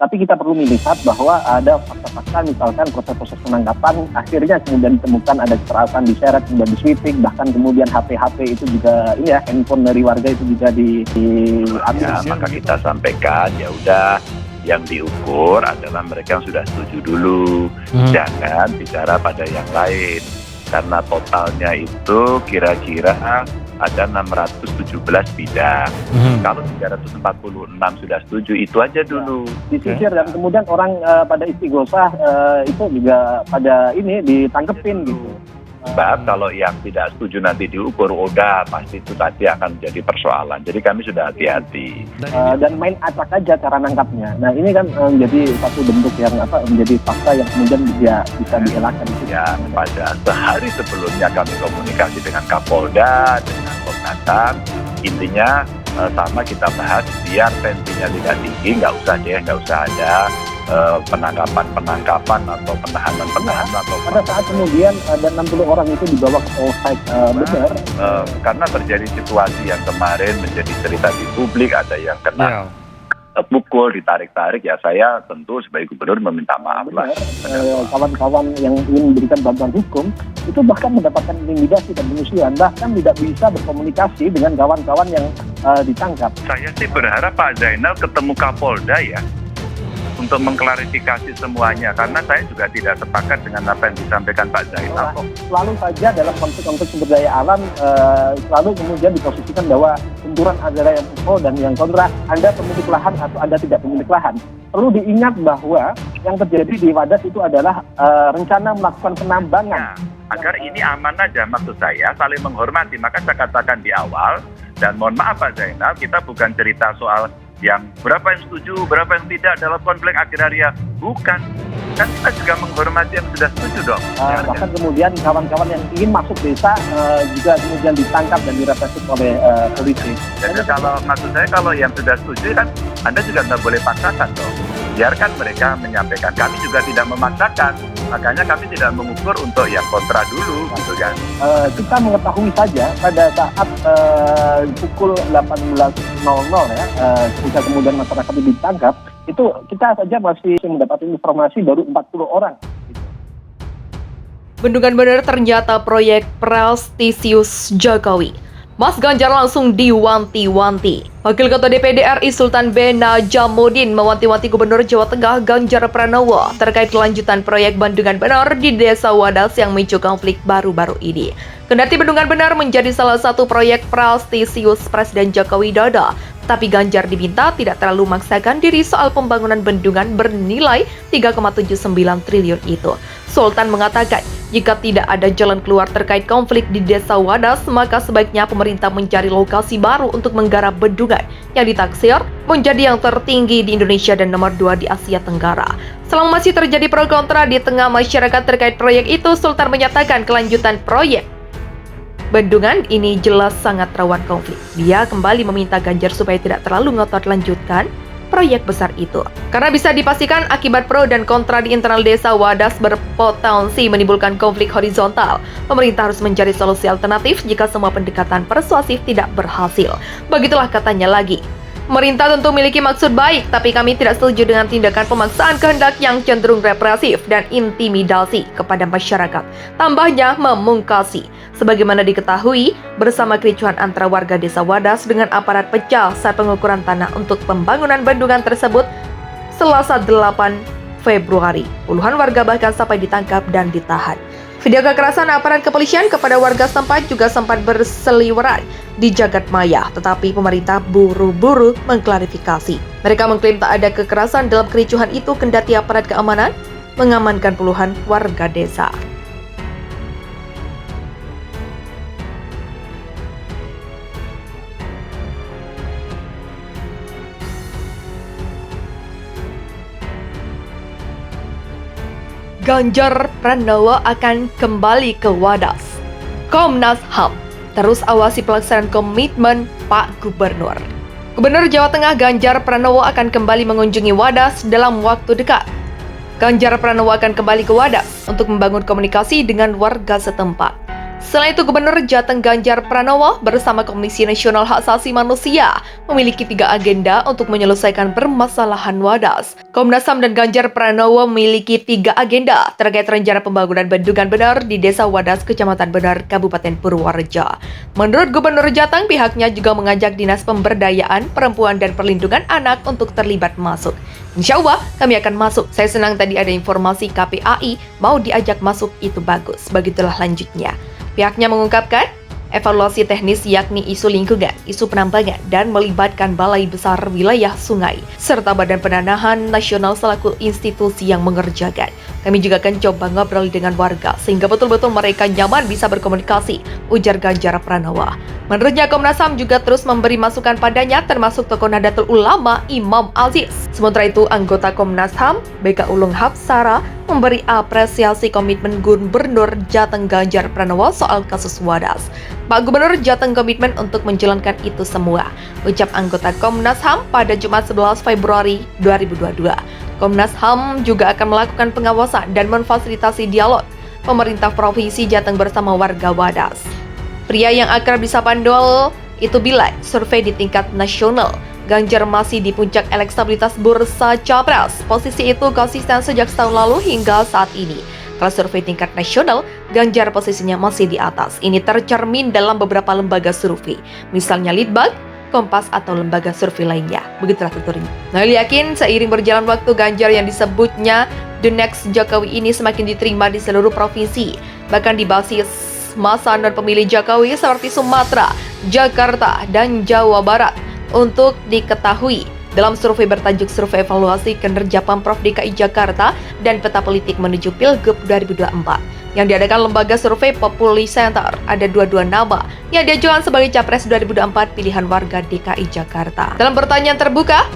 Tapi kita perlu melihat bahwa ada fakta-fakta, misalkan proses-proses penangkapan akhirnya kemudian ditemukan ada kekerasan diseret, kemudian disweeping, bahkan kemudian HP-HP itu juga ini ya, handphone dari warga itu juga diambil. Ya, maka kita sampaikan ya udah, yang diukur adalah mereka yang sudah setuju dulu, jangan bicara pada yang lain, karena totalnya itu kira-kira ada 617 bidang. Kalau 346 sudah setuju, itu aja dulu. Disisir dan kemudian orang pada istighosah itu juga pada ini ditangkepin gitu. Sebab kalau yang tidak setuju nanti diukur, udah pasti itu tadi akan menjadi persoalan. Jadi kami sudah hati-hati. Dan main acak aja cara nangkapnya. Nah ini kan menjadi satu bentuk yang menjadi fakta yang kemudian bisa dielakkan. Ya, pada sehari sebelumnya kami komunikasi dengan Kapolda, dengan Komnas. Intinya sama kita bahas biar tensinya tidak tinggi, nggak usah ada penangkapan atau penahanan atau pada saat kemudian ada 60 orang itu dibawa ke Polsek benar. Karena terjadi situasi yang kemarin menjadi cerita di publik, ada yang kena pukul, ditarik-tarik, ya saya tentu sebagai gubernur meminta maaf lah. Kawan-kawan yang ingin memberikan bantuan hukum itu bahkan mendapatkan intimidasi dan penyusuan, bahkan tidak bisa berkomunikasi dengan kawan-kawan yang ditangkap. Saya sih berharap Pak Zainal ketemu Kapolda ya, untuk mengklarifikasi semuanya, karena saya juga tidak sepakat dengan apa yang disampaikan Pak Zainal. Selalu saja dalam konteks sumber daya alam selalu kemudian diposisikan bahwa benturan antara yang pro dan yang kontra, Anda pemilik lahan atau Anda tidak pemilik lahan. Perlu diingat bahwa yang terjadi di Wadas itu adalah rencana melakukan penambangan. Agar ini aman aja, maksud saya saling menghormati. Maka saya katakan di awal, dan mohon maaf Pak Zainal, kita bukan cerita soal yang berapa yang setuju, berapa yang tidak dalam konflik agraria. Bukan. Kan kita juga menghormati yang sudah setuju dong. Bahkan kemudian kawan-kawan yang ingin masuk desa juga kemudian ditangkap dan direpresif oleh polisi. Jadi kalau maksud saya, kalau yang sudah setuju kan Anda juga nggak boleh paksakan dong. Biarkan mereka menyampaikan. Kami juga tidak memaksakan. Makanya kami tidak mengukur untuk yang kontra dulu, gitu kan. Kita mengetahui saja pada saat pukul 18.00 ya, ketika kemudian masyarakat itu ditangkap, itu kita saja masih mendapatkan informasi baru 40 orang. Bendungan Bener ternyata proyek prestisius Jokowi. Mas Ganjar langsung diwanti-wanti. Wakil Ketua DPD RI Sultan B. Najamuddin mewanti-wanti Gubernur Jawa Tengah Ganjar Pranowo terkait kelanjutan proyek Bendungan Bener di Desa Wadas yang memicu konflik baru-baru ini. Kendati Bendungan Bener menjadi salah satu proyek prestisius Presiden Joko Widodo, tapi Ganjar diminta tidak terlalu memaksakan diri soal pembangunan bendungan bernilai 3,79 triliun itu. Sultan mengatakan, jika tidak ada jalan keluar terkait konflik di Desa Wadas, maka sebaiknya pemerintah mencari lokasi baru untuk menggarap bendungan yang ditaksir menjadi yang tertinggi di Indonesia dan nomor 2 di Asia Tenggara. Selama masih terjadi pro kontra di tengah masyarakat terkait proyek itu, Sultan menyatakan kelanjutan proyek bendungan ini jelas sangat rawan konflik. Dia kembali meminta Ganjar supaya tidak terlalu ngotot lanjutkan proyek besar itu. Karena bisa dipastikan akibat pro dan kontra di internal Desa Wadas berpotensi menimbulkan konflik horizontal. Pemerintah harus mencari solusi alternatif jika semua pendekatan persuasif tidak berhasil. Begitulah katanya lagi. Pemerintah tentu memiliki maksud baik, tapi kami tidak setuju dengan tindakan pemaksaan kehendak yang cenderung represif dan intimidasi kepada masyarakat. Tambahnya memungkasi. Sebagaimana diketahui, bersama kericuhan antara warga Desa Wadas dengan aparat pecah saat pengukuran tanah untuk pembangunan bendungan tersebut Selasa 8 Februari. Puluhan warga bahkan sampai ditangkap dan ditahan. Video kekerasan aparat kepolisian kepada warga setempat juga sempat berseliweran di jagat maya, tetapi pemerintah buru-buru mengklarifikasi. Mereka mengklaim tak ada kekerasan dalam kericuhan itu, kendati aparat keamanan mengamankan puluhan warga desa. Ganjar Pranowo akan kembali ke Wadas. Komnas HAM terus awasi pelaksanaan komitmen Pak Gubernur. Gubernur Jawa Tengah Ganjar Pranowo akan kembali mengunjungi Wadas dalam waktu dekat. Ganjar Pranowo akan kembali ke Wadas untuk membangun komunikasi dengan warga setempat. Selain itu, Gubernur Jateng Ganjar Pranowo bersama Komisi Nasional Hak Asasi Manusia memiliki 3 agenda untuk menyelesaikan permasalahan Wadas. Komnas HAM dan Ganjar Pranowo memiliki 3 agenda terkait rencana pembangunan bendungan bener di Desa Wadas, Kecamatan Bener, Kabupaten Purworejo. Menurut Gubernur Jateng, pihaknya juga mengajak Dinas Pemberdayaan Perempuan dan Perlindungan Anak untuk terlibat masuk. Insya Allah, kami akan masuk. Saya senang tadi ada informasi KPAI mau diajak masuk, itu bagus. Begitulah lanjutnya. Pihaknya mengungkapkan, evaluasi teknis yakni isu lingkungan, isu penambangan, dan melibatkan Balai Besar Wilayah Sungai, serta Badan Penanahan Nasional selaku institusi yang mengerjakan. Kami juga akan coba ngobrol dengan warga, sehingga betul-betul mereka nyaman bisa berkomunikasi, ujar Ganjar Pranowo. Menurutnya, Komnas HAM juga terus memberi masukan padanya, termasuk tokoh Nahdlatul Ulama Imam Aziz. Sementara itu, anggota Komnas HAM, BK Ulung Hapsara, memberi apresiasi komitmen Gubernur Jateng Ganjar Pranowo soal kasus Wadas. Pak Gubernur Jateng komitmen untuk menjalankan itu semua, ucap anggota Komnas HAM pada Jumat 11 Februari 2022. Komnas HAM juga akan melakukan pengawasan dan memfasilitasi dialog pemerintah Provinsi Jateng bersama warga Wadas. Pria yang akrab disapa Doel itu bilang survei di tingkat nasional, Ganjar masih di puncak elektabilitas bursa capres. Posisi itu konsisten sejak tahun lalu hingga saat ini. Kalau survei tingkat nasional, Ganjar posisinya masih di atas. Ini tercermin dalam beberapa lembaga survei, misalnya Litbang, Kompas, atau lembaga survei lainnya. Begitulah tuturnya. Noel yakin seiring berjalan waktu, Ganjar yang disebutnya The Next Jokowi ini semakin diterima di seluruh provinsi, bahkan di basis masa non-pemilih Jokowi seperti Sumatera, Jakarta, dan Jawa Barat. Untuk diketahui, dalam survei bertajuk Survei Evaluasi Kinerja Pemprov DKI Jakarta dan Peta Politik Menuju Pilgub 2024 yang diadakan lembaga survei Populi Center, ada 22 nama yang diajukan sebagai Capres 2024 pilihan warga DKI Jakarta. Dalam pertanyaan terbuka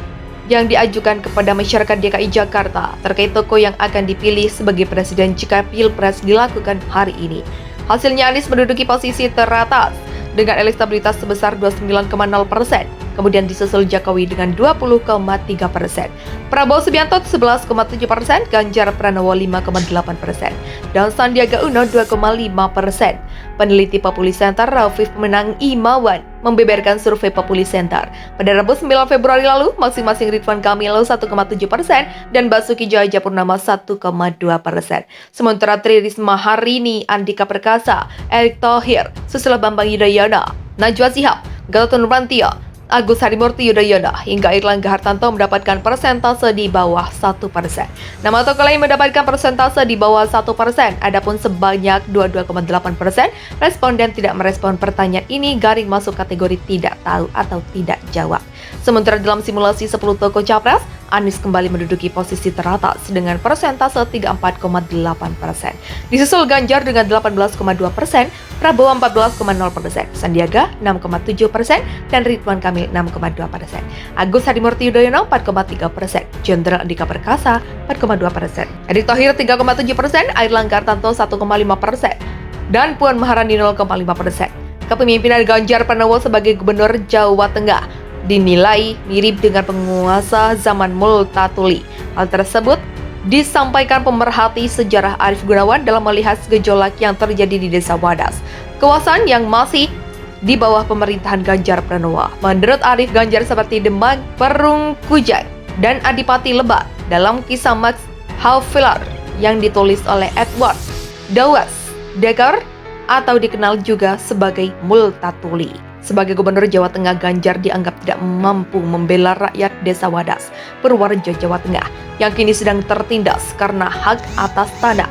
yang diajukan kepada masyarakat DKI Jakarta terkait tokoh yang akan dipilih sebagai presiden jika Pilpres dilakukan hari ini, hasilnya Anies menduduki posisi teratas dengan elektabilitas sebesar 29,0%. Kemudian disusul Jokowi dengan 20,3%. Prabowo Subianto 11,7%, Ganjar Pranowo 5,8%, dan Sandiaga Uno 2,5%. Peneliti Populi Center Raufif Menang Imawan membeberkan survei Populi Center. Pada Rabu 9 Februari lalu, masing-masing Ridwan Kamil 1,7% dan Basuki Cahayapurnama 1,2%. Sementara Tri Risma Harini, Andika Perkasa, Erick Thohir, Susilo Bambang Yudhoyono, Najwa Shihab, Gatot Nurmantio, Agus Harimurti Yudhoyono hingga Airlangga Hartarto mendapatkan persentase di bawah 1%. Nama tokoh lain mendapatkan persentase di bawah 1%. Adapun sebanyak 22,8% responden tidak merespon pertanyaan ini garing masuk kategori tidak tahu atau tidak jawab. Sementara dalam simulasi 10 tokoh capres, Anies kembali menduduki posisi teratas dengan persentase 34,8%. Disusul Ganjar dengan 18,2%, Prabowo 14,0%, Sandiaga 6,7%, dan Ridwan Kamil 6,2%. Agus Harimurti Yudhoyono 4,3%, Jenderal Andika Perkasa 4,2%, Erick Thohir 3,7%, Airlangga Hartarto 1,5%, dan Puan Maharani 0,5%. Kepemimpinan Ganjar Pranowo sebagai Gubernur Jawa Tengah dinilai mirip dengan penguasa zaman Multatuli. Hal tersebut disampaikan pemerhati sejarah Arief Gunawan dalam melihat gejolak yang terjadi di Desa Wadas, kawasan yang masih di bawah pemerintahan Ganjar Pranowo. Menurut Arief, Ganjar seperti Demang, Perung Kujang, dan Adipati Lebak dalam kisah Max Havelaar yang ditulis oleh Edward Dawes Dekker atau dikenal juga sebagai Multatuli. Sebagai Gubernur Jawa Tengah, Ganjar dianggap tidak mampu membela rakyat Desa Wadas, Purworejo, Jawa Tengah, yang kini sedang tertindas karena hak atas tanah